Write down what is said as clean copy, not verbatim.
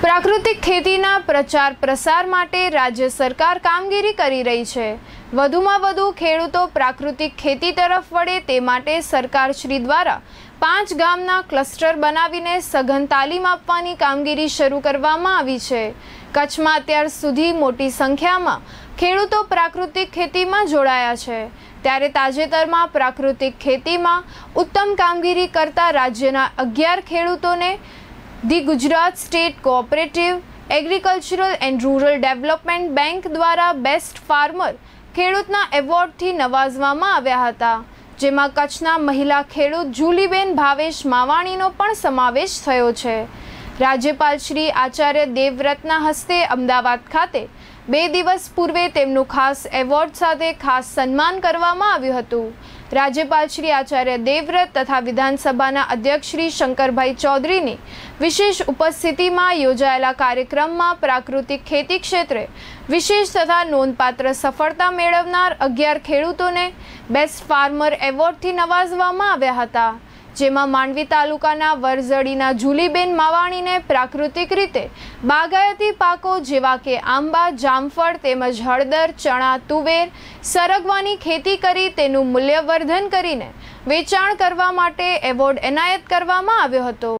પ્રાકૃતિક ખેતીના પ્રચાર પ્રસાર માટે રાજ્ય સરકાર કામગીરી કરી રહી છે। વધુમાં વધુ ખેડૂતો પ્રાકૃતિક ખેતી તરફ વળે તે માટે સરકારશ્રી દ્વારા 5 ગામના ક્લસ્ટર બનાવીને સઘન તાલીમ આપવાની કામગીરી શરૂ કરવામાં આવી છે। કચ્છમાં અત્યાર સુધી મોટી સંખ્યામાં ખેડૂતો પ્રાકૃતિક ખેતીમાં જોડાયા છે, ત્યારે તાજેતરમાં પ્રાકૃતિક ખેતીમાં ઉત્તમ કામગીરી કરતા રાજ્યના 11 ખેડૂતોને the Gujarat state cooperative agricultural and rural development bank દ્વારા બેસ્ટ ફાર્મર ખેડૂતના એવોર્ડથી નવાજવામાં આવ્યા હતા, જેમાં કચ્છના મહિલા ખેડૂત જુલીબેન ભાવેશ માવાણીનો પણ સમાવેશ થયો છે। રાજ્યપાલ શ્રી આચાર્ય દેવવ્રતના હસ્તે અમદાવાદ ખાતે 2 દિવસ પૂર્વે તેમનું ખાસ એવોર્ડ સાથે ખાસ સન્માન કરવામાં આવ્યું હતું। રાજ્યપાલ શ્રી આચાર્ય દેવવ્રત તથા વિધાનસભાના અધ્યક્ષ શ્રી શંકરભાઈ ચૌધરીની વિશેષ ઉપસ્થિતિમાં યોજાયેલા કાર્યક્રમમાં પ્રાકૃતિક ખેતી ક્ષેત્રે વિશેષ તથા નોંધપાત્ર સફળતા મેળવનાર 11 ખેડૂતોને બેસ્ટ ફાર્મર એવોર્ડથી નવાજવામાં આવ્યા હતા, જેમાં માંડવી તાલુકાના વરઝડીના જુલીબેન માવાણીને પ્રાકૃતિક રીતે બાગાયતી પાકો જેવા કે આંબા, જામફળ તેમજ હળદર, ચણા, તુવેર, સરગવાની ખેતી કરી તેનું મૂલ્યવર્ધન કરીને વેચાણ કરવા માટે એવોર્ડ એનાયત કરવામાં આવ્યો હતો।